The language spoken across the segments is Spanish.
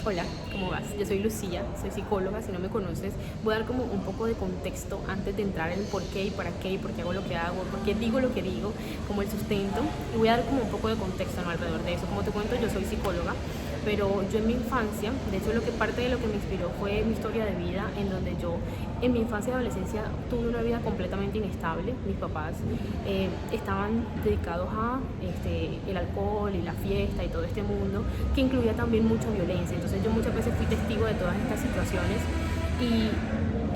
Hola, ¿cómo vas? Yo soy Lucía, soy psicóloga. Si no me conoces, voy a dar como un poco de contexto antes de entrar en el por qué y por qué hago lo que hago, por qué digo lo que digo, como el sustento. Y voy a dar como un poco de contexto, ¿no?, alrededor de eso. Como te cuento, yo soy psicóloga, pero yo en mi infancia, de hecho parte de lo que me inspiró fue mi historia de vida, en donde yo en mi infancia y adolescencia tuve una vida completamente inestable. Mis papás estaban dedicados a el alcohol y la fiesta y todo este mundo, que incluía también mucha violencia. Entonces yo muchas veces fui testigo de todas estas situaciones y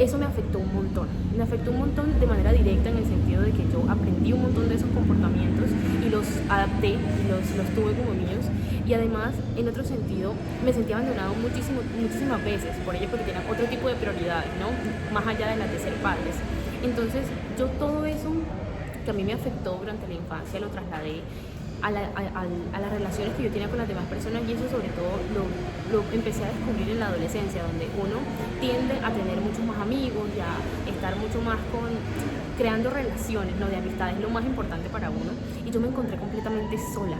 eso me afectó un montón. Me afectó un montón de manera directa, en el sentido de que yo aprendí un montón de esos comportamientos y los adapté y los tuve como míos. Y además, en otro sentido, me sentí abandonado muchísimas veces por ello, porque tenían otro tipo de prioridades, ¿no?, más allá de las de ser padres. Entonces yo todo eso que a mí me afectó durante la infancia lo trasladé a las relaciones que yo tenía con las demás personas, y eso sobre todo lo empecé a descubrir en la adolescencia, donde uno tiende a tener muchos más amigos y a estar mucho más creando relaciones, ¿no?, de amistades, lo más importante para uno. Y yo me encontré completamente sola,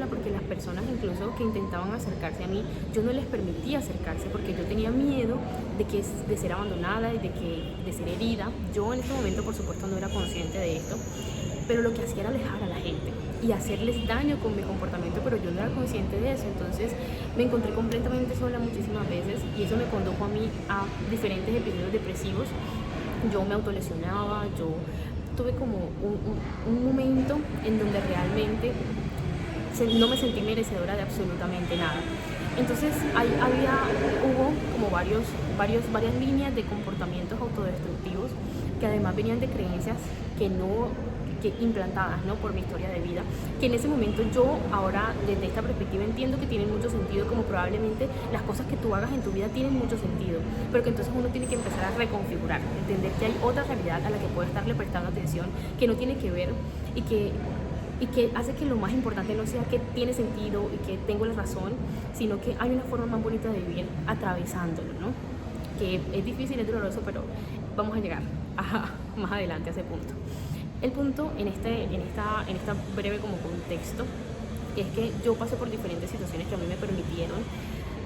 porque las personas incluso que intentaban acercarse a mí, yo no les permitía acercarse, porque yo tenía miedo de ser abandonada y de ser herida. Yo en este momento, por supuesto, no era consciente de esto, pero lo que hacía era alejar a la gente y hacerles daño con mi comportamiento, pero yo no era consciente de eso. Entonces me encontré completamente sola muchísimas veces, y eso me condujo a mí a diferentes episodios depresivos. Yo me autolesionaba, yo tuve como un momento en donde realmente no me sentí merecedora de absolutamente nada. Entonces hubo como varias líneas de comportamientos autodestructivos, que además venían de creencias que implantadas, ¿no?, por mi historia de vida, que en ese momento yo ahora desde esta perspectiva entiendo que tienen mucho sentido, como probablemente las cosas que tú hagas en tu vida tienen mucho sentido, pero que entonces uno tiene que empezar a reconfigurar, entender que hay otra realidad a la que puedo estarle prestando atención, que no tiene que ver, y que hace que lo más importante no sea que tiene sentido y que tengo la razón, sino que hay una forma más bonita de vivir atravesándolo, ¿no? Que es difícil, es doloroso, pero vamos a llegar más adelante a ese punto. El punto en esta breve como contexto es que yo pasé por diferentes situaciones que a mí me permitieron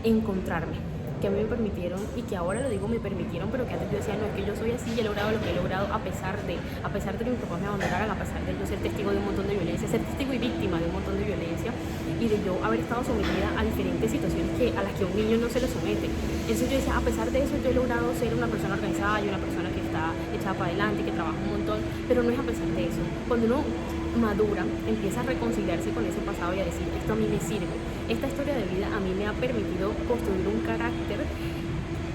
encontrarme, que a mí me permitieron, y que ahora lo digo me permitieron, pero que antes yo decía, no, es que yo soy así y he logrado lo que he logrado a pesar de que mis papás me abandonaran, a pesar de yo ser testigo de un montón de violencia, ser testigo y víctima de un montón de violencia, y de yo haber estado sometida a diferentes situaciones a las que un niño no se le somete. Entonces yo decía, a pesar de eso yo he logrado ser una persona organizada y una persona que está echada para adelante, que trabaja un montón, pero no es a pesar de eso. Cuando uno madura, empieza a reconciliarse con ese pasado y a decir, esto a mí me sirve. Esta historia de vida a mí me ha permitido construir un carácter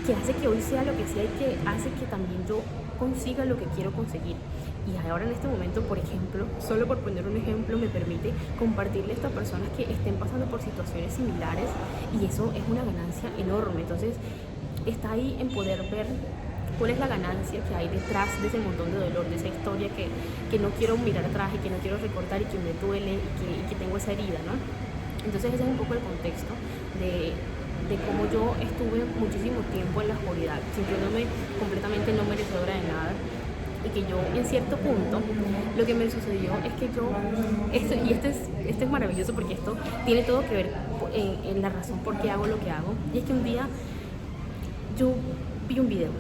que hace que hoy sea lo que sea, y que hace que también yo consiga lo que quiero conseguir. Y ahora en este momento, por ejemplo, solo por poner un ejemplo, me permite compartirle a estas personas que estén pasando por situaciones similares, y eso es una ganancia enorme. Entonces está ahí en poder ver cuál es la ganancia que hay detrás de ese montón de dolor, de esa historia que no quiero mirar atrás y que no quiero recordar, y que me duele, y que tengo esa herida, ¿no? Entonces ese es un poco el contexto de cómo yo estuve muchísimo tiempo en la oscuridad, sintiéndome completamente no merecedora de nada, y que yo en cierto punto lo que me sucedió es que esto es maravilloso, porque esto tiene todo que ver en la razón por qué hago lo que hago. Y es que un día yo vi un video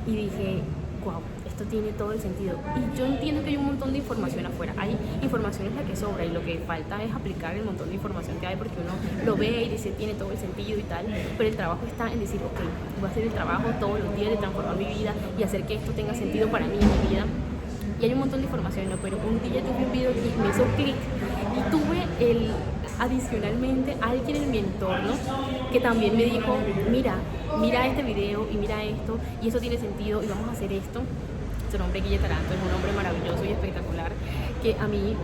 y dije, wow, esto tiene todo el sentido. Y yo entiendo que hay un montón de información afuera, hay información en la que sobra, y lo que falta es aplicar el montón de información que hay, porque uno lo ve y dice, tiene todo el sentido y tal, pero el trabajo está en decir, ok, voy a hacer el trabajo todos los días de transformar mi vida y hacer que esto tenga sentido para mí en mi vida. Y hay un montón de información, ¿no? Pero un día tuve un video y me hizo clic, y tuve adicionalmente alguien en mi entorno que también me dijo, mira este video y mira esto, y eso tiene sentido, y vamos a hacer esto. Su nombre es Guille Taranto, es un hombre maravilloso y espectacular, que a mí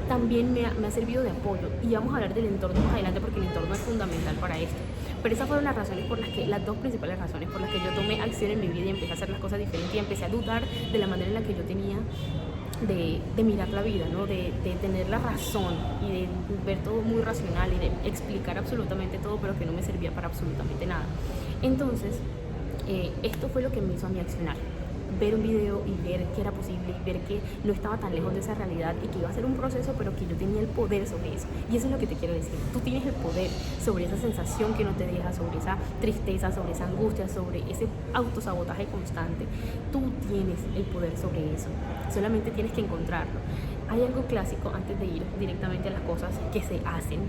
también me ha servido de apoyo, y vamos a hablar del entorno más adelante, porque el entorno es fundamental para esto. Pero esas fueron las dos principales razones por las que yo tomé acción en mi vida y empecé a hacer las cosas diferentes, y empecé a dudar de la manera en la que yo tenía de mirar la vida, ¿no? De tener la razón y de ver todo muy racional y de explicar absolutamente todo, pero que no me servía para absolutamente nada. Entonces, esto fue lo que me hizo a mí accionar. ver un video y ver que era posible, y ver que no estaba tan lejos de esa realidad y que iba a ser un proceso, pero que yo tenía el poder sobre eso. Y eso es lo que te quiero decir. Tú tienes el poder sobre esa sensación que no te deja, sobre esa tristeza, sobre esa angustia, sobre ese autosabotaje constante. Tú tienes el poder sobre eso. Solamente tienes que encontrarlo. Hay algo clásico antes de ir directamente a las cosas que se hacen.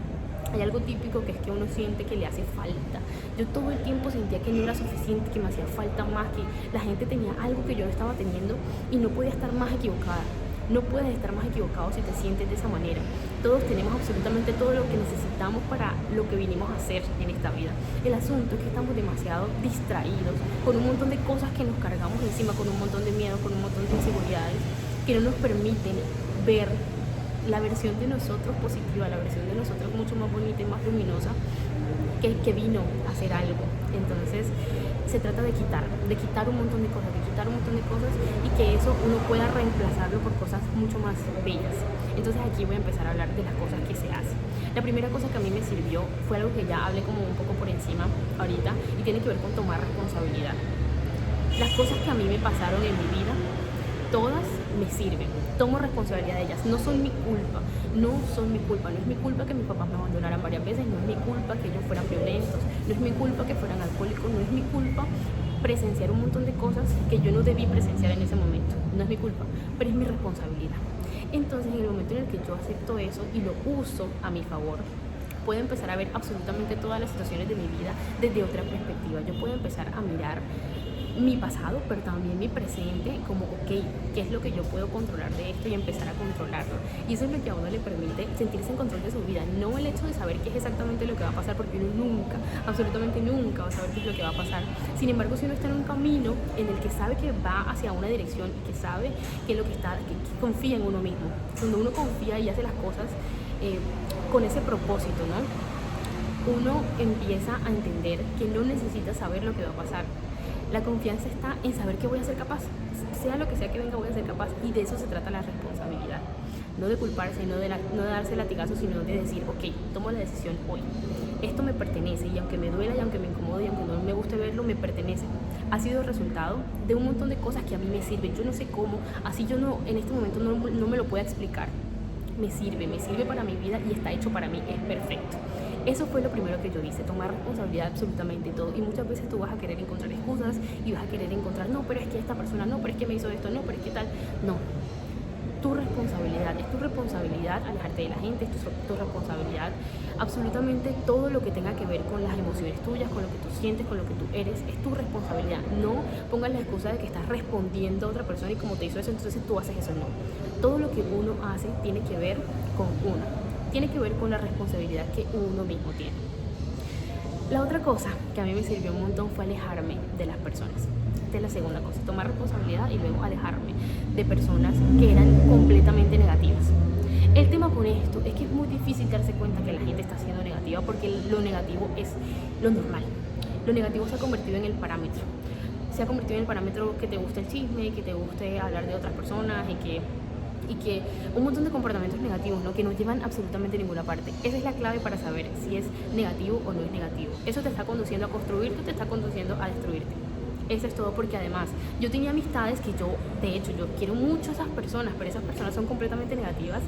Hay algo típico que es que uno siente que le hace falta. Yo todo el tiempo sentía que no era suficiente, que me hacía falta más, que la gente tenía algo que yo no estaba teniendo y no podía estar más equivocada. No puedes estar más equivocado si te sientes de esa manera. Todos tenemos absolutamente todo lo que necesitamos para lo que vinimos a hacer en esta vida. El asunto es que estamos demasiado distraídos con un montón de cosas que nos cargamos encima, con un montón de miedo, con un montón de inseguridades que no nos permiten ver la versión de nosotros positiva, la versión de nosotros mucho más bonita y más luminosa que vino a hacer algo. Entonces se trata de quitar un montón de cosas, y que eso uno pueda reemplazarlo por cosas mucho más bellas. Entonces aquí voy a empezar a hablar de las cosas que se hacen. La primera cosa que a mí me sirvió fue algo que ya hablé como un poco por encima ahorita y tiene que ver con tomar responsabilidad. Las cosas que a mí me pasaron en mi vida, todas me sirven, tomo responsabilidad de ellas, no son mi culpa, no es mi culpa que mis papás me abandonaran varias veces, no es mi culpa que ellos fueran violentos, no es mi culpa que fueran alcohólicos, no es mi culpa presenciar un montón de cosas que yo no debí presenciar en ese momento, no es mi culpa, pero es mi responsabilidad. Entonces en el momento en el que yo acepto eso y lo uso a mi favor, puedo empezar a ver absolutamente todas las situaciones de mi vida desde otra perspectiva. Yo puedo empezar a mirar mi pasado, pero también mi presente, como, ok, ¿qué es lo que yo puedo controlar de esto? Y empezar a controlarlo. Y eso es lo que a uno le permite sentirse en control de su vida, no el hecho de saber qué es exactamente lo que va a pasar, porque uno nunca, absolutamente nunca va a saber qué es lo que va a pasar. Sin embargo, si uno está en un camino en el que sabe que va hacia una dirección, que sabe que lo que está, que confía en uno mismo, cuando uno confía y hace las cosas con ese propósito, ¿no? Uno empieza a entender que no necesita saber lo que va a pasar. La confianza está en saber que voy a ser capaz, sea lo que sea que venga voy a ser capaz, y de eso se trata la responsabilidad, no de culparse, no de darse latigazos, sino de decir, ok, tomo la decisión hoy, esto me pertenece, y aunque me duela y aunque me incomode y aunque no me guste verlo, me pertenece. Ha sido el resultado de un montón de cosas que a mí me sirven, yo no sé cómo, así yo no, en este momento no me lo puedo explicar, me sirve para mi vida y está hecho para mí, es perfecto. Eso fue lo primero que yo hice, tomar responsabilidad absolutamente de todo. Y muchas veces tú vas a querer encontrar excusas y vas a querer encontrar, no, pero es que esta persona, no, pero es que me hizo esto, no, pero es que tal. No, tu responsabilidad, es tu responsabilidad alejarte de la gente, es tu responsabilidad absolutamente todo lo que tenga que ver con las emociones tuyas, con lo que tú sientes, con lo que tú eres, es tu responsabilidad. No pongas la excusa de que estás respondiendo a otra persona y como te hizo eso, entonces tú haces eso, no. Todo lo que uno hace tiene que ver con uno. Tiene que ver con la responsabilidad que uno mismo tiene. La otra cosa que a mí me sirvió un montón fue alejarme de las personas. Esta es la segunda cosa, tomar responsabilidad y luego alejarme de personas que eran completamente negativas. El tema con esto es que es muy difícil darse cuenta que la gente está siendo negativa porque lo negativo es lo normal. Lo negativo se ha convertido en el parámetro. Se ha convertido en el parámetro que te guste el chisme, que te guste hablar de otras personas y que un montón de comportamientos negativos, ¿no? Que no llevan absolutamente a ninguna parte. Esa es la clave para saber si es negativo o no es negativo. Eso te está conduciendo a construirte o te está conduciendo a destruirte. Eso es todo, porque además yo tenía amistades que yo quiero mucho a esas personas, pero esas personas son completamente negativas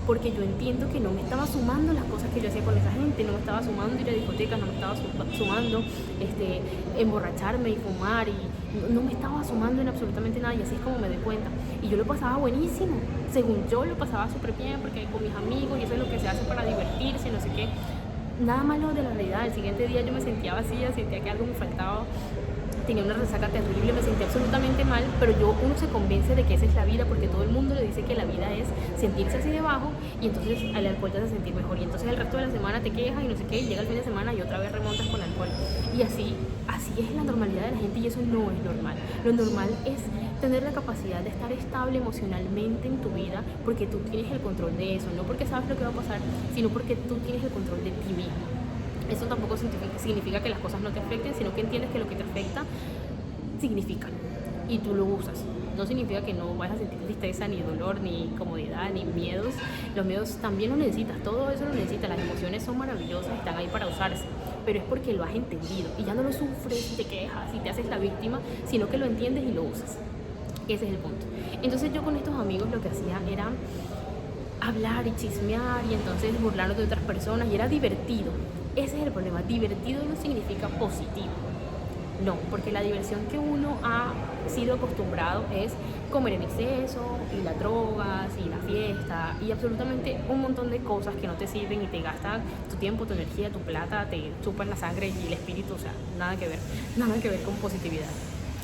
porque yo entiendo que no me estaba sumando las cosas que yo hacía con esa gente, no me estaba sumando ir a discotecas, no me estaba sumando emborracharme y fumar, y no me estaba sumando en absolutamente nada, y así es como me doy cuenta. Y yo lo pasaba buenísimo, según yo lo pasaba súper bien, porque con mis amigos, y eso es lo que se hace para divertirse, no sé qué. Nada malo de la realidad. El siguiente día yo me sentía vacía, sentía que algo me faltaba, tenía una resaca terrible, me sentía absolutamente mal, pero uno se convence de que esa es la vida, porque todo el mundo le dice que la vida es sentirse así debajo, y entonces al alcohol te hace sentir mejor, y entonces el resto de la semana te quejas y no sé qué, y llega el fin de semana y otra vez remontas con alcohol, y así es la normalidad de la gente, y eso no es normal. Lo normal es tener la capacidad de estar estable emocionalmente en tu vida, porque tú tienes el control de eso, no porque sabes lo que va a pasar, sino porque tú tienes el control de ti mismo. Eso tampoco significa que las cosas no te afecten, sino que entiendes que lo que te afecta significa y tú lo usas. No significa que no vayas a sentir tristeza, ni dolor, ni comodidad, ni miedos. Los miedos también los necesitas, todo eso lo necesitas. Las emociones son maravillosas, están ahí para usarse, pero es porque lo has entendido y ya no lo sufres, te quejas y te haces la víctima, sino que lo entiendes y lo usas. Ese es el punto. Entonces yo con estos amigos lo que hacía era hablar y chismear y entonces burlarnos de otras personas y era divertido. Ese es el problema. Divertido no significa positivo. No, porque la diversión que uno ha sido acostumbrado es comer en exceso, y las drogas, y la fiesta, y absolutamente un montón de cosas que no te sirven y te gastan tu tiempo, tu energía, tu plata, te chupan la sangre y el espíritu, o sea, nada que ver con positividad.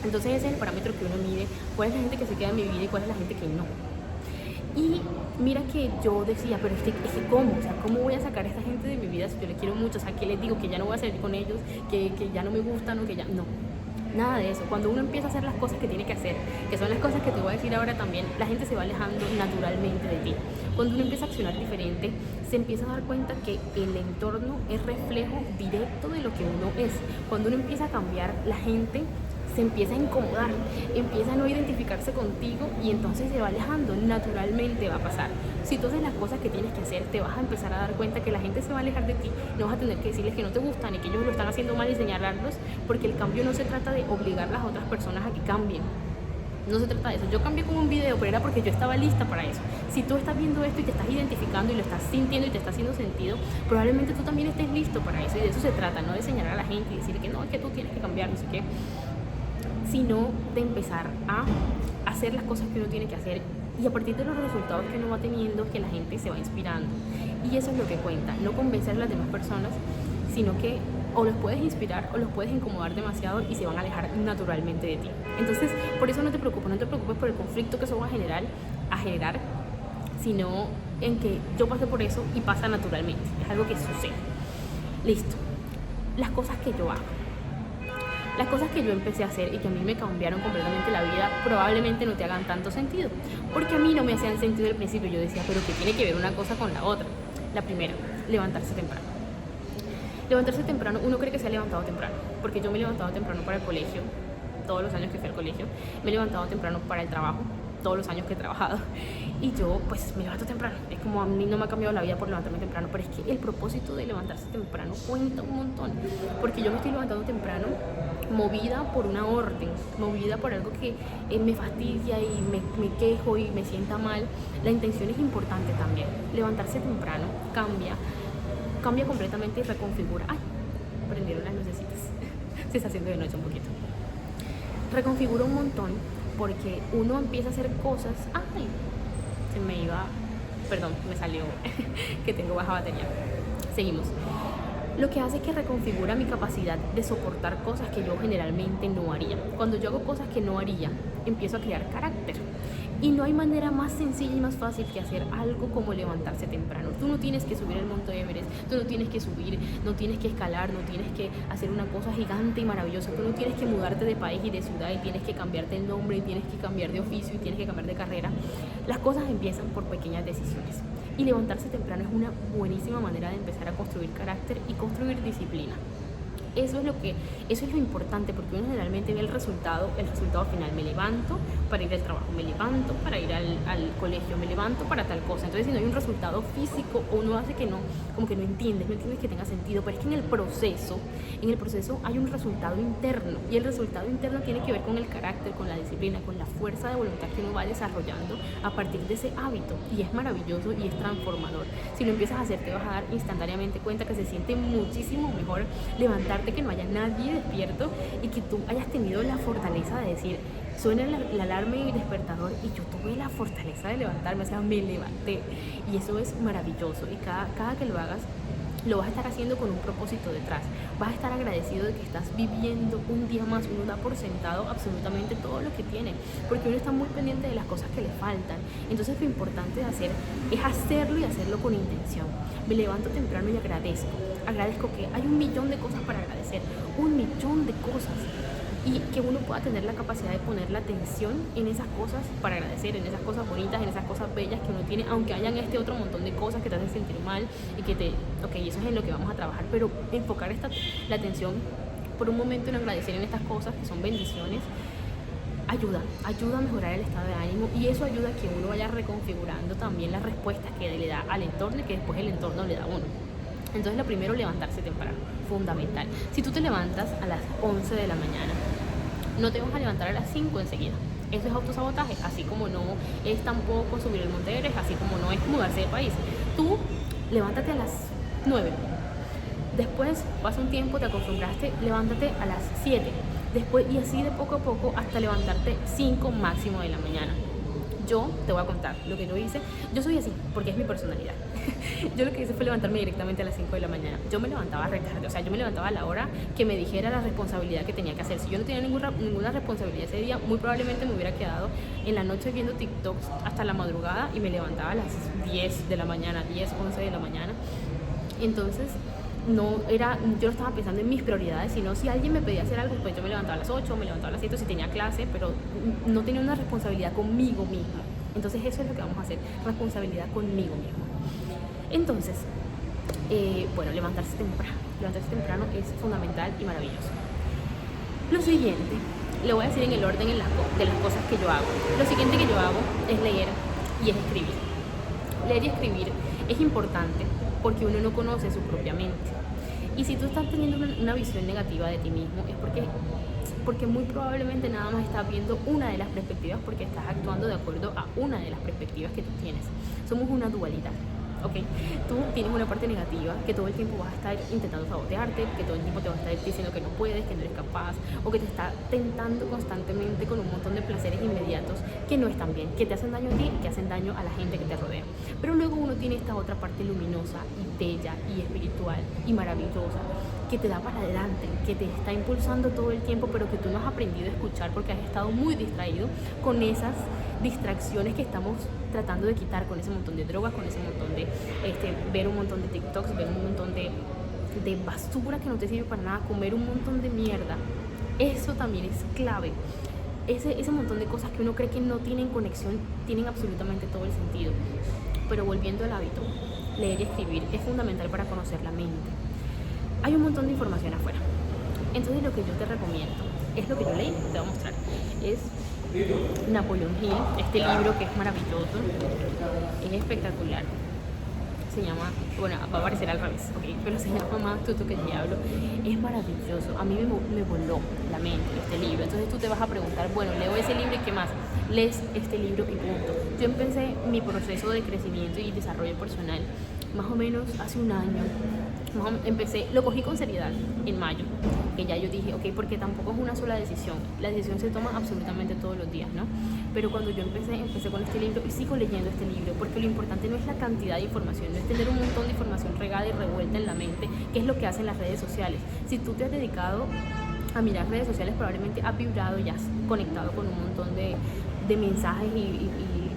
Entonces ese es el parámetro que uno mide, cuál es la gente que se queda en mi vida y cuál es la gente que no. Y mira que yo decía, pero es que ¿cómo? O sea, ¿cómo voy a sacar a esta gente de mi vida si yo les quiero mucho? O sea, ¿qué les digo? Que ya no voy a salir con ellos, que ya no me gustan o que ya... No, nada de eso. Cuando uno empieza a hacer las cosas que tiene que hacer, que son las cosas que te voy a decir ahora también, la gente se va alejando naturalmente de ti. Cuando uno empieza a accionar diferente, se empieza a dar cuenta que el entorno es reflejo directo de lo que uno es. Cuando uno empieza a cambiar, la gente se empieza a incomodar, empieza a no identificarse contigo y entonces se va alejando, naturalmente va a pasar. Si tú haces las cosas que tienes que hacer, te vas a empezar a dar cuenta que la gente se va a alejar de ti, no vas a tener que decirles que no te gustan y que ellos lo están haciendo mal y señalarlos, porque el cambio no se trata de obligar a las otras personas a que cambien. No se trata de eso. Yo cambié con un video, pero era porque yo estaba lista para eso. Si tú estás viendo esto y te estás identificando y lo estás sintiendo y te está haciendo sentido, probablemente tú también estés listo para eso. Y de eso se trata, no de señalar a la gente y decir que no, es que tú tienes que cambiar, no sé qué, sino de empezar a hacer las cosas que uno tiene que hacer y a partir de los resultados que uno va teniendo, que la gente se va inspirando. Y eso es lo que cuenta, no convencer a las demás personas, sino que o los puedes inspirar o los puedes incomodar demasiado y se van a alejar naturalmente de ti. Entonces, por eso no te preocupes por el conflicto que eso va a generar, sino en que yo pasé por eso y pasa naturalmente, es algo que sucede. Listo, las cosas que yo hago. Las cosas que yo empecé a hacer y que a mí me cambiaron completamente la vida probablemente no te hagan tanto sentido, porque a mí no me hacían sentido al principio. Yo decía, pero ¿qué tiene que ver una cosa con la otra? La primera, levantarse temprano. Levantarse temprano, uno cree que se ha levantado temprano, porque yo me he levantado temprano para el colegio, todos los años que fui al colegio, me he levantado temprano para el trabajo, todos los años que he trabajado, y yo pues me levanto temprano. Es como a mí no me ha cambiado la vida por levantarme temprano, pero es que el propósito de levantarse temprano cuenta un montón, porque yo me estoy levantando temprano movida por una orden, movida por algo que me fastidia y me quejo y me sienta mal. La intención es importante también. Levantarse temprano cambia completamente y reconfigura. ¡Ay! Prendieron las lucecitas. Se está haciendo de noche un poquito. Reconfigura un montón porque uno empieza a hacer cosas. ¡Ay! Se me iba. Perdón, me salió que tengo baja batería. Seguimos. Lo que hace es que reconfigura mi capacidad de soportar cosas que yo generalmente no haría. Cuando yo hago cosas que no haría, empiezo a crear carácter. Y no hay manera más sencilla y más fácil que hacer algo como levantarse temprano. Tú no tienes que subir el Monte Everest, tú no tienes que subir, no tienes que escalar, no tienes que hacer una cosa gigante y maravillosa. Tú no tienes que mudarte de país y de ciudad y tienes que cambiarte el nombre y tienes que cambiar de oficio y tienes que cambiar de carrera. Las cosas empiezan por pequeñas decisiones. Y levantarse temprano es una buenísima manera de empezar a construir carácter y construir disciplina. Eso es lo importante, porque uno generalmente ve el resultado final. Me levanto para ir al trabajo, me levanto para ir al colegio, me levanto para tal cosa. Entonces, si no hay un resultado físico, uno hace que no, como que no entiendes que tenga sentido. Pero es que en el proceso hay un resultado interno, y el resultado interno tiene que ver con el carácter, con la disciplina, con la fuerza de voluntad que uno va desarrollando a partir de ese hábito. Y es maravilloso y es transformador. Si lo empiezas a hacer, te vas a dar instantáneamente cuenta que se siente muchísimo mejor levantarte, que no haya nadie despierto y que tú hayas tenido la fortaleza de decir, suena la alarma y el despertador y yo tuve la fortaleza de levantarme, o sea, me levanté. Y eso es maravilloso, y cada que lo hagas, lo vas a estar haciendo con un propósito detrás. Vas a estar agradecido de que estás viviendo un día más. Uno da por sentado absolutamente todo lo que tiene, porque uno está muy pendiente de las cosas que le faltan. Entonces lo importante de hacer es hacerlo, y hacerlo con intención. Me levanto temprano y agradezco que hay 1.000.000 de cosas para agradecer, 1.000.000 de cosas, y que uno pueda tener la capacidad de poner la atención en esas cosas para agradecer, en esas cosas bonitas, en esas cosas bellas que uno tiene, aunque hayan otro montón de cosas que te hacen sentir mal y que eso es en lo que vamos a trabajar, pero enfocar la atención por un momento en agradecer en estas cosas que son bendiciones ayuda a mejorar el estado de ánimo, y eso ayuda a que uno vaya reconfigurando también las respuestas que le da al entorno y que después el entorno le da a uno. Entonces, lo primero, levantarse temprano, fundamental. Si tú te levantas a las 11 de la mañana, no te vas a levantar a las 5 enseguida. Eso es autosabotaje, así como no es tampoco subir el Monte Everest, así como no es mudarse de país. Tú levántate a las 9. Después pasa un tiempo, te acostumbraste, levántate a las 7. Después, y así de poco a poco hasta levantarte 5 máximo de la mañana. Yo te voy a contar lo que yo hice. Yo soy así, porque es mi personalidad. Yo lo que hice fue levantarme directamente a las 5 de la mañana. Yo me levantaba retarde, o sea, yo me levantaba a la hora que me dijera la responsabilidad que tenía que hacer. Si yo no tenía ninguna responsabilidad ese día, muy probablemente me hubiera quedado en la noche viendo TikToks hasta la madrugada y me levantaba a las 10 de la mañana, 10, 11 de la mañana. Entonces, yo no estaba pensando en mis prioridades, sino si alguien me pedía hacer algo, pues yo me levantaba a las 8, me levantaba a las 7 si tenía clase, pero no tenía una responsabilidad conmigo misma. Entonces eso es lo que vamos a hacer, responsabilidad conmigo mismo. Entonces, bueno, levantarse temprano es fundamental y maravilloso. Lo siguiente, lo voy a decir en el orden de las cosas que yo hago. Lo siguiente que yo hago es leer y es escribir. Leer y escribir es importante porque uno no conoce su propia mente. Y si tú estás teniendo una visión negativa de ti mismo, es porque muy probablemente nada más estás viendo una de las perspectivas, porque estás actuando de acuerdo a una de las perspectivas que tú tienes. Somos una dualidad. ¿Ok? Tú tienes una parte negativa que todo el tiempo vas a estar intentando sabotearte, que todo el tiempo te va a estar diciendo que no puedes, que no eres capaz, o que te está tentando constantemente con un montón de placeres inmediatos que no están bien, que te hacen daño a ti y que hacen daño a la gente que te rodea. Pero luego uno tiene esta otra parte luminosa y bella y espiritual y maravillosa que te da para adelante, que te está impulsando todo el tiempo, pero que tú no has aprendido a escuchar porque has estado muy distraído con esas distracciones que estamos tratando de quitar, con ese montón de drogas, con ese montón de ver un montón de TikToks, ver un montón de basura que no te sirve para nada, comer un montón de mierda. Eso también es clave. Ese montón de cosas que uno cree que no tienen conexión, tienen absolutamente todo el sentido. Pero volviendo al hábito, leer y escribir es fundamental para conocer la mente. Hay un montón de información afuera. Entonces lo que yo te recomiendo es lo que yo leí, te voy a mostrar. Es Napoleon Hill, este libro que es maravilloso, es espectacular. Se llama, bueno, va a aparecer al revés, ¿ok? Pero se llama Más Tuto que el Diablo. Es maravilloso, a mí me voló la mente este libro. Entonces tú te vas a preguntar, bueno, leo ese libro y ¿qué más? Lees este libro y punto. Yo empecé mi proceso de crecimiento y desarrollo personal más o menos hace un año. Lo cogí con seriedad en mayo, que ya yo dije, ok, porque tampoco es una sola decisión, la decisión se toma absolutamente todos los días, ¿no? Pero cuando yo empecé con este libro y sigo leyendo este libro, porque lo importante no es la cantidad de información, no es tener un montón de información regada y revuelta en la mente, que es lo que hacen las redes sociales. Si tú te has dedicado a mirar redes sociales, probablemente has vibrado y has conectado con un montón de mensajes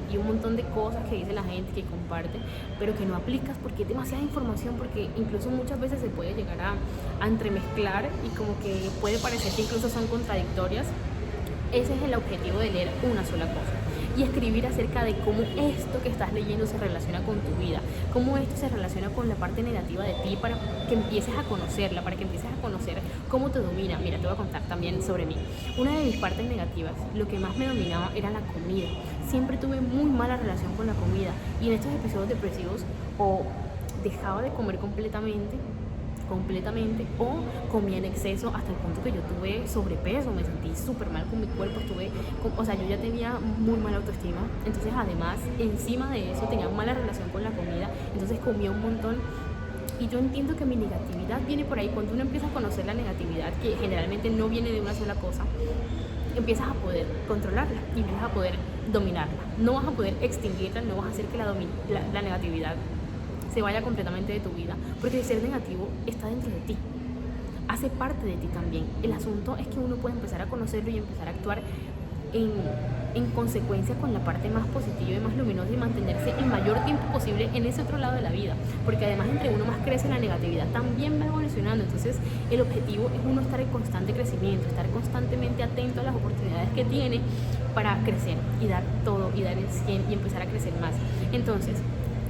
y un montón de cosas que dice la gente, que comparte, pero que no aplicas porque es demasiada información, porque incluso muchas veces se puede llegar a entremezclar y como que puede parecer que incluso son contradictorias. Ese es el objetivo de leer una sola cosa y escribir acerca de cómo esto que estás leyendo se relaciona con tu vida, cómo esto se relaciona con la parte negativa de ti, para que empieces a conocerla, para que empieces a conocer cómo te domina. Mira, te voy a contar también sobre mí. Una de mis partes negativas, lo que más me dominaba era la comida. Siempre tuve muy mala relación con la comida y en estos episodios depresivos o dejaba de comer completamente o comía en exceso hasta el punto que yo tuve sobrepeso, me sentí súper mal con mi cuerpo, o sea, yo ya tenía muy mala autoestima, entonces además encima de eso tenía mala relación con la comida, entonces comía un montón. Y yo entiendo que mi negatividad viene por ahí. Cuando uno empieza a conocer la negatividad, que generalmente no viene de una sola cosa, empiezas a poder controlarla y empiezas a poder dominarla. No vas a poder extinguirla, no vas a hacer que la negatividad se vaya completamente de tu vida, porque el ser negativo está dentro de ti, hace parte de ti también. El asunto es que uno puede empezar a conocerlo y empezar a actuar en consecuencia con la parte más positiva y más luminosa y mantenerse el mayor tiempo posible en ese otro lado de la vida, porque además entre uno más crece, la negatividad también va evolucionando. Entonces el objetivo es uno estar en constante crecimiento, estar constantemente atento a las oportunidades que tiene para crecer y dar todo y dar el 100 y empezar a crecer más. Entonces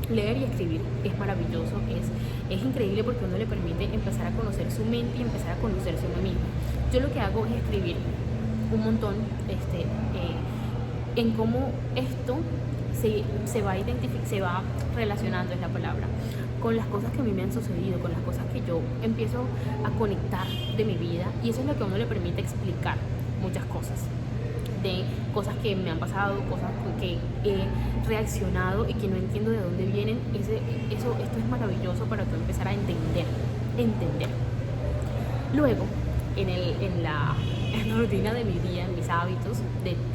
leer y escribir es maravilloso, es increíble porque uno le permite empezar a conocer su mente y empezar a conocerse uno mismo. Yo lo que hago es escribir un montón en cómo esto se va relacionando, es la palabra, con las cosas que a mí me han sucedido, con las cosas que yo empiezo a conectar de mi vida, y eso es lo que a uno le permite explicar muchas cosas. de cosas que me han pasado, cosas que he reaccionado y que no entiendo de dónde vienen. Esto es maravilloso para tú empezar a entender. Luego, en la rutina de mi día, en mis hábitos,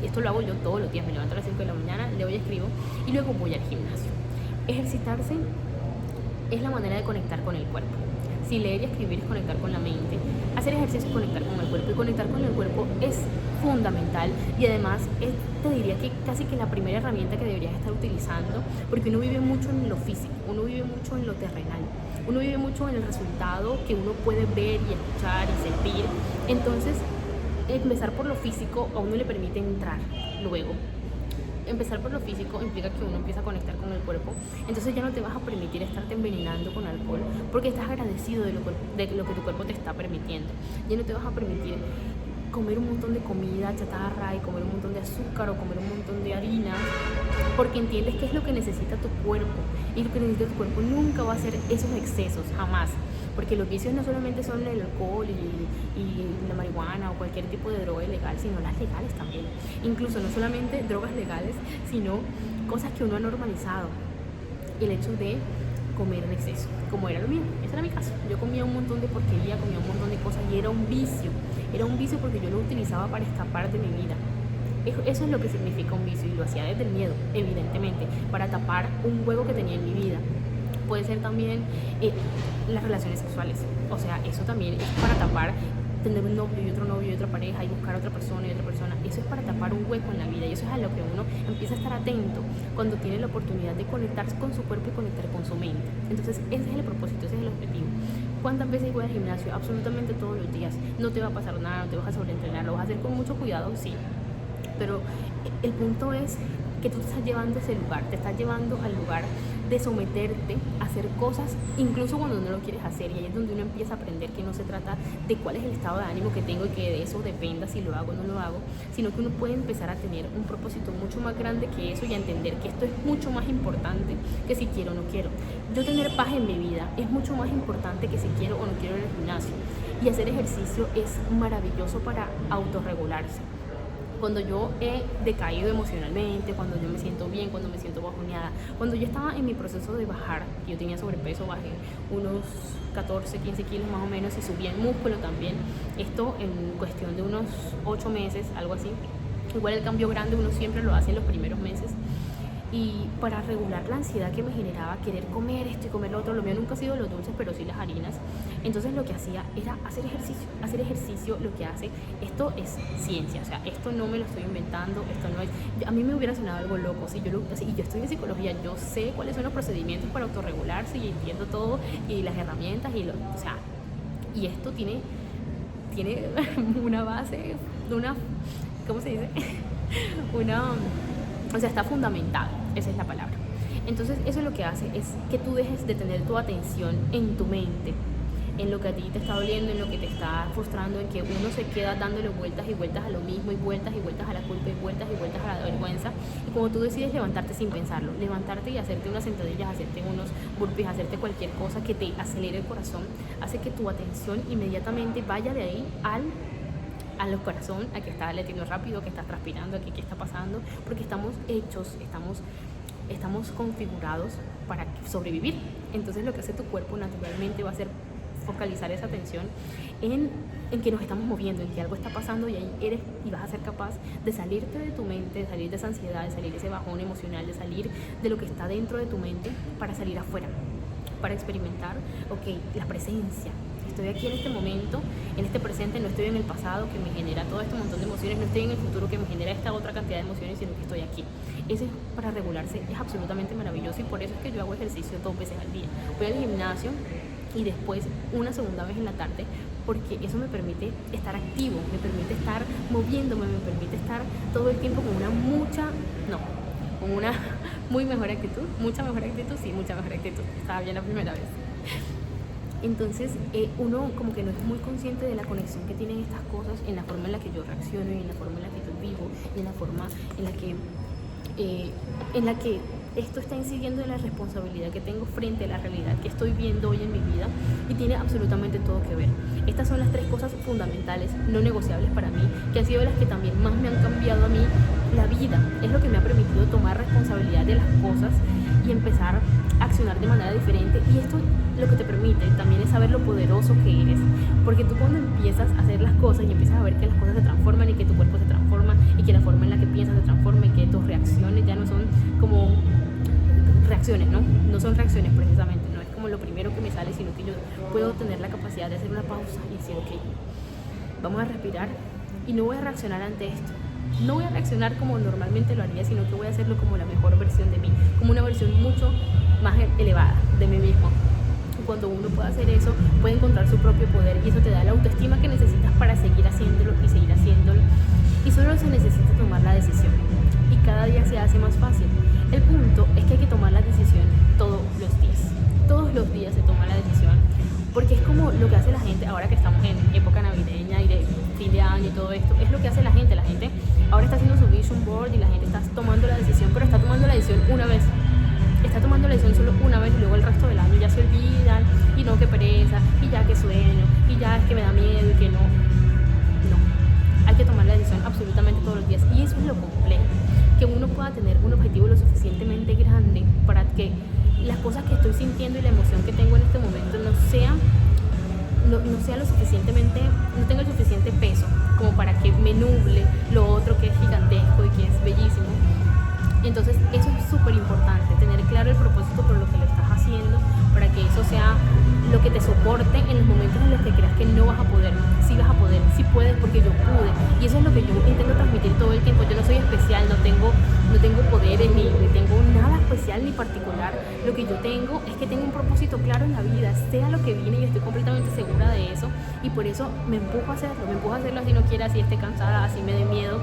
esto lo hago yo todos los días, me levanto a las 5 de la mañana, leo y escribo y luego voy al gimnasio. Ejercitarse es la manera de conectar con el cuerpo. Si leer y escribir es conectar con la mente, hacer ejercicio es conectar con el cuerpo, y conectar con el cuerpo es fundamental, y además te diría que casi que la primera herramienta que deberías estar utilizando, porque uno vive mucho en lo físico, uno vive mucho en lo terrenal, uno vive mucho en el resultado que uno puede ver y escuchar y sentir. Entonces empezar por lo físico a uno le permite entrar. Luego empezar por lo físico implica que uno empieza a conectar con el cuerpo, entonces ya no te vas a permitir estarte envenenando con alcohol porque estás agradecido de lo que tu cuerpo te está permitiendo. Ya no te vas a permitir comer un montón de comida chatarra y comer un montón de azúcar o comer un montón de harina, porque entiendes qué es lo que necesita tu cuerpo, y lo que necesita tu cuerpo nunca va a ser esos excesos, jamás. Porque los vicios no solamente son el alcohol y la marihuana o cualquier tipo de droga ilegal, sino las legales también. Incluso no solamente drogas legales, sino cosas que uno ha normalizado. El hecho de comer en exceso, como era lo mío, ese era mi caso. Yo comía un montón de porquería, comía un montón de cosas y era un vicio porque yo lo utilizaba para escapar de mi vida. Eso es lo que significa un vicio, y lo hacía desde el miedo, evidentemente, para tapar un hueco que tenía en mi vida. Puede ser también las relaciones sexuales, o sea, eso también es para tapar, tener un novio y otra pareja y buscar a otra persona y otra persona. Eso es para tapar un hueco en la vida, y eso es a lo que uno empieza a estar atento cuando tiene la oportunidad de conectarse con su cuerpo y conectar con su mente. Entonces ese es el propósito, ese es el objetivo. ¿Cuántas veces voy al gimnasio? Absolutamente todos los días. No te va a pasar nada, no te vas a sobreentrenar, lo vas a hacer con mucho cuidado, sí, pero el punto es que tú te estás llevando a ese lugar, te estás llevando al lugar de someterte a hacer cosas incluso cuando no lo quieres hacer, y ahí es donde uno empieza a aprender que no se trata de cuál es el estado de ánimo que tengo y que de eso dependa si lo hago o no lo hago, sino que uno puede empezar a tener un propósito mucho más grande que eso y a entender que esto es mucho más importante que si quiero o no quiero. Yo tener paz en mi vida es mucho más importante que si quiero o no quiero ir al gimnasio, y hacer ejercicio es maravilloso para autorregularse. Cuando yo he decaído emocionalmente, cuando yo me siento bien, cuando me siento bajoneada, cuando yo estaba en mi proceso de bajar, yo tenía sobrepeso, bajé unos 14, 15 kilos más o menos y subí el músculo también. Esto en cuestión de unos 8 meses, algo así. Igual el cambio grande uno siempre lo hace en los primeros meses. Y para regular la ansiedad que me generaba querer comer esto y comer lo otro, lo mío nunca ha sido los dulces, pero sí las harinas. Entonces lo que hacía era hacer ejercicio. Hacer ejercicio lo que hace, esto es ciencia, o sea, esto no me lo estoy inventando, esto no es, a mí me hubiera sonado algo loco, y yo estoy en psicología, yo sé cuáles son los procedimientos para autorregularse y entiendo todo y las herramientas o sea, y esto tiene una base, ¿cómo se dice? O sea, está fundamentado, esa es la palabra. Entonces eso lo que hace es que tú dejes de tener tu atención en tu mente, en lo que a ti te está doliendo, en lo que te está frustrando, en que uno se queda dándole vueltas y vueltas a lo mismo, y vueltas a la culpa, y vueltas a la vergüenza. Y cuando tú decides levantarte sin pensarlo, levantarte y hacerte unas sentadillas, hacerte unos burpees, hacerte cualquier cosa que te acelere el corazón, hace que tu atención inmediatamente vaya de ahí a los corazón, a que está latiendo rápido, que está transpirando, a que qué está pasando, porque estamos configurados para sobrevivir. Entonces lo que hace tu cuerpo naturalmente va a ser focalizar esa atención en que nos estamos moviendo, en que algo está pasando, y ahí vas a ser capaz de salirte de tu mente, de salir de esa ansiedad, de salir de ese bajón emocional, de salir de lo que está dentro de tu mente para salir afuera, para experimentar, la presencia. Estoy aquí en este momento, en este presente, no estoy en el pasado que me genera todo este montón de emociones, no estoy en el futuro que me genera esta otra cantidad de emociones, sino que estoy aquí. Eso para regularse es absolutamente maravilloso, y por eso es que yo hago ejercicio 2 veces al día. Voy al gimnasio y después una segunda vez en la tarde, porque eso me permite estar activo, me permite estar moviéndome, me permite estar todo el tiempo con una muy mejor actitud, mucha mejor actitud, estaba bien la primera vez. Entonces uno como que no es muy consciente de la conexión que tienen estas cosas en la forma en la que yo reacciono, y en la forma en la que yo vivo, y en la forma en la que esto está incidiendo en la responsabilidad que tengo frente a la realidad que estoy viendo hoy en mi vida y tiene absolutamente todo que ver. Estas son las 3 cosas fundamentales, no negociables para mí, que han sido las que también más me han cambiado a mí la vida. Es lo que me ha permitido tomar responsabilidad de las cosas y empezar a accionar de manera diferente. Y esto lo que te permite también es saber lo poderoso que eres, porque tú cuando empiezas a hacer las cosas y empiezas a ver que las cosas se transforman y que tu cuerpo se transforma y que la forma en la que piensas se transforma y que tus reacciones ya no son como reacciones, no son reacciones precisamente, no es como lo primero que me sale, sino que yo puedo tener la capacidad de hacer una pausa y decir, ok, vamos a respirar y no voy a reaccionar ante esto. No voy a reaccionar como normalmente lo haría, sino que voy a hacerlo como la mejor versión de mí, como una versión mucho más elevada de mí mismo. Cuando uno puede hacer eso, puede encontrar su propio poder y eso te da la autoestima que necesitas para seguir haciéndolo y seguir haciéndolo. Y solo se necesita tomar la decisión y cada día se hace más fácil. El punto es que hay que tomar la decisión todos los días. Todos los días se toma la decisión, porque es como lo que hace la gente ahora que estamos en época navideña y de fin de año y todo esto. Es lo que hace la gente ahora está haciendo su vision board y la gente está tomando la decisión, pero está tomando la decisión una vez. Está tomando la decisión solo una vez y luego el resto del año ya se olvidan y no, que pereza, y ya que sueño, y ya es que me da miedo y que no. Hay que tomar la decisión absolutamente todos los días y eso es lo complejo, que uno pueda tener un objetivo lo suficientemente grande para que las cosas que estoy sintiendo y la emoción que tengo en este momento no sea lo suficientemente, no tenga el suficiente peso como para que me nuble lo otro que es gigantesco y que es bellísimo. Entonces eso es súper importante, tener claro el propósito por lo que lo estás haciendo, para que eso sea lo que te soporte en los momentos en los que creas que no vas a poder. Sí vas a poder, sí puedes, porque yo pude. Y eso es lo que yo intento transmitir todo el tiempo. Yo no soy especial, no tengo poderes, ni tengo nada especial ni particular. Lo que yo tengo es que tengo un propósito claro en la vida, sea lo que viene, y estoy completamente segura de eso. Y por eso me empujo a hacerlo así no quiera, así esté cansada, así me dé miedo.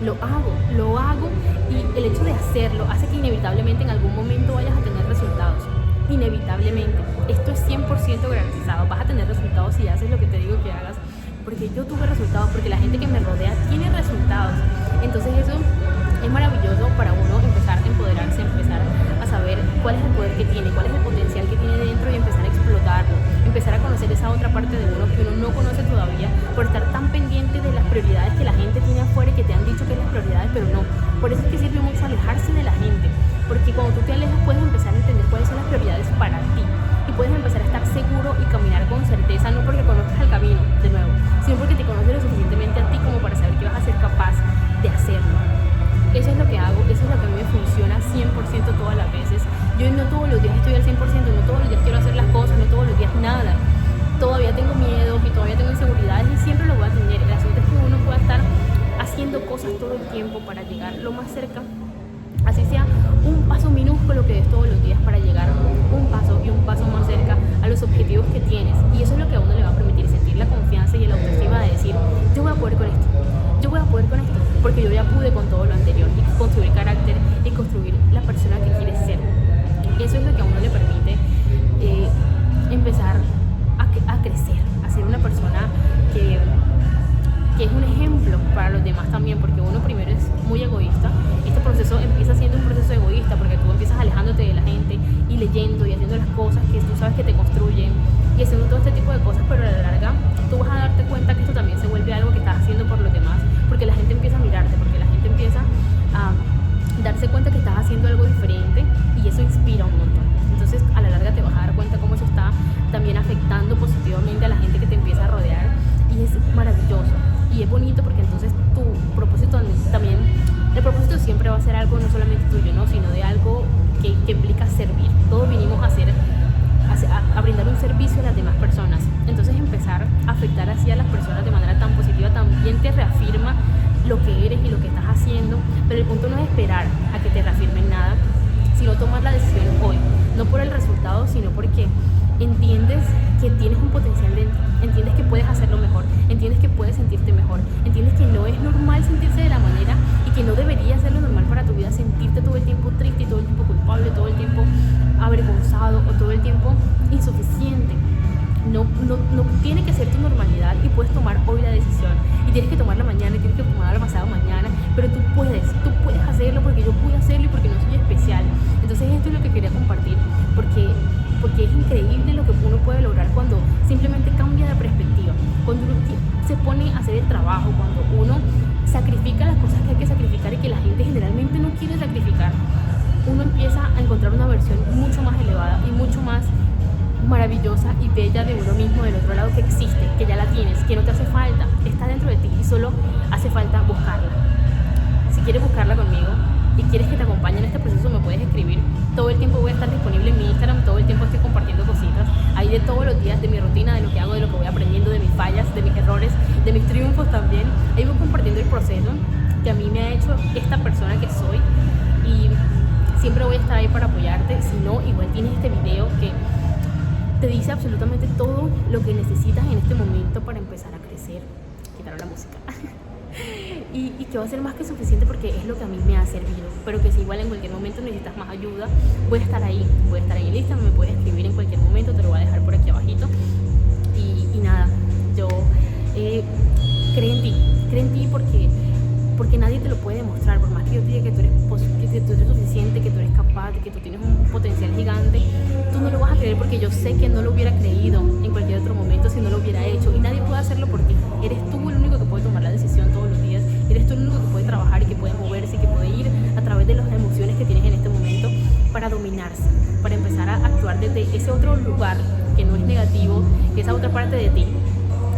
Lo hago y el hecho de hacerlo hace que inevitablemente en algún momento vayas a tener resultados. Inevitablemente. Esto es 100% garantizado. Vas a tener resultados si haces lo que te digo que hagas. Porque yo tuve resultados, porque la gente que me rodea tiene resultados. Entonces eso es maravilloso para uno empezar a empoderarse, empezar a saber cuál es el poder que tiene, cuál es el potencial que tiene dentro y empezar a explotarlo. Empezar a conocer esa otra parte de uno que uno no conoce todavía por estar tan pendiente de las prioridades que la gente tiene afuera y que te han dicho que es las prioridades, pero no. Por eso es que sirve mucho alejarse de la gente, porque cuando tú te alejas puedes empezar a entender cuáles son las prioridades para ti y puedes empezar a estar seguro y caminar con certeza, no porque conozcas el camino, de nuevo, sino porque te conoces lo suficientemente a ti como para saber que vas a ser capaz de hacerlo. Eso es lo que hago, eso es lo que a mí me funciona 100% todas las veces. Yo no todos los días estoy al 100%, no todos los días quiero hacer las cosas, no todos los días nada. Todavía tengo miedo y todavía tengo inseguridades y siempre lo voy a tener. El asunto es que uno pueda estar haciendo cosas todo el tiempo para llegar lo más cerca, así sea un paso minúsculo que des todos los días para llegar un paso y un paso más cerca a los objetivos que tienes. Y eso es lo que a uno le va a permitir sentir la confianza y el autoestima de decir, yo voy a poder con esto, porque yo ya pude con todo lo anterior, y construir carácter y construir la persona que quieres ser. Eso es lo que a uno le permite empezar a crecer, a ser una persona que es un ejemplo para los demás también, porque uno primero es muy egoísta. Este proceso empieza siendo un proceso egoísta porque tú empiezas alejándote de la gente y leyendo y haciendo las cosas que tú sabes que te construyen y haciendo todo este tipo de cosas, pero a la larga tú vas a darte cuenta que esto también se vuelve algo que estás haciendo por los demás, porque la gente empieza a mirarte, porque la gente empieza a darse cuenta que estás haciendo algo diferente y eso inspira un montón. Entonces a la larga te vas a dar cuenta cómo eso está también afectando positivamente a la gente que te empieza a rodear y es maravilloso. Y es bonito porque entonces tu propósito también, el propósito siempre va a ser algo no solamente tuyo, ¿no? Sino de algo que implica servir. Todos vinimos a brindar un servicio a las demás personas. Entonces empezar a afectar así a las personas de manera tan positiva también te reafirma lo que eres y lo que estás haciendo. Pero el punto no es esperar a que te reafirmen nada, sino tomar la decisión hoy. No por el resultado, sino porque entiendes que tienes un potencial dentro, entiendes que puedes hacerlo mejor, entiendes que puedes sentirte mejor, entiendes que no es normal sentirse de la manera y que no debería ser lo normal para tu vida sentirte todo el tiempo triste, todo el tiempo culpable, todo el tiempo avergonzado o todo el tiempo insuficiente. No tiene que ser tu normalidad y puedes tomar hoy la decisión y tienes que tomarla mañana y tienes que tomarla pasado mañana, pero tú puedes hacerlo porque yo pude hacerlo y porque no soy especial. se pone a hacer el trabajo, cuando uno sacrifica las cosas que hay que sacrificar y que la gente generalmente no quiere sacrificar, uno empieza a encontrar una versión mucho más elevada y mucho más maravillosa y bella de uno mismo del otro lado, que existe, que ya la tienes, que no te hace falta, está dentro de ti y solo hace falta buscarla. Si quieres buscarla conmigo y quieres que te acompañe en este proceso, me puedes escribir. Todo el tiempo voy a estar disponible en mi Instagram, todo el tiempo estoy compartiendo cositas ahí de todos los días, de mi rutina, de lo que hago, de lo que voy aprendiendo, de mis fallas, de mis errores, de mis triunfos también. Ahí voy compartiendo el proceso que a mí me ha hecho esta persona que soy, y siempre voy a estar ahí para apoyarte. Si no, igual tienes este video que te dice absolutamente todo lo que necesitas en este momento para empezar a crecer. Quitaron la música. y que va a ser más que suficiente, porque es lo que a mí me ha servido, pero que si igual en cualquier momento necesitas más ayuda, voy a estar ahí en lista, me puedes escribir en cualquier momento, te lo voy a dejar por aquí abajito. Y nada, yo creo en ti porque nadie te lo puede demostrar. Por más que yo te diga que tú eres suficiente, que tú eres capaz, que tú tienes un potencial gigante, tú no lo vas a creer, porque yo sé que no lo hubiera creído en cualquier otro momento si no lo hubiera hecho, y nadie puede hacerlo por ti. Eres tú el único que puede tomar la decisión todos los días, eres tú el único que puede trabajar y que puede moverse y que puede ir a través de las emociones que tienes en este momento para dominarse, para empezar a actuar desde ese otro lugar que no es negativo, que esa otra parte de ti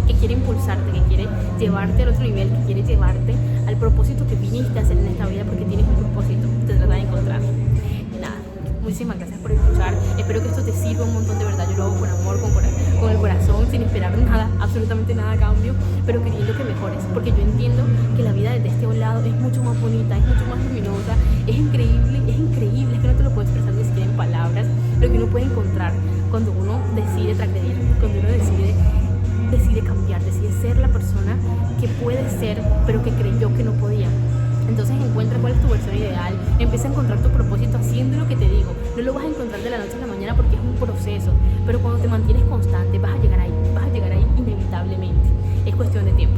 que quiere impulsarte, que quiere llevarte al otro nivel, que quiere llevarte al propósito que viniste a hacer en esta vida, porque tienes un propósito, te trata de encontrar. Y nada, muchísimas gracias por escuchar. Espero que esto te sirva un montón, de verdad. Yo lo hago con amor, con el corazón, sin esperar nada, absolutamente nada a cambio, pero queriendo que mejores, porque yo entiendo que la vida desde este lado es mucho más bonita, es mucho más luminosa, es increíble, es que no te lo puedo expresar ni siquiera en palabras, lo que uno puede encontrar cuando uno decide transgredir, cuando uno decide cambiar, decide ser la persona que puede ser, pero que creyó que no podía. Entonces encuentra cuál es tu versión ideal, empieza a encontrar tu propósito haciendo lo que te digo. No lo vas a encontrar de la noche a la mañana, porque es un proceso, pero cuando te mantienes constante vas a llegar ahí inevitablemente. Es cuestión de tiempo.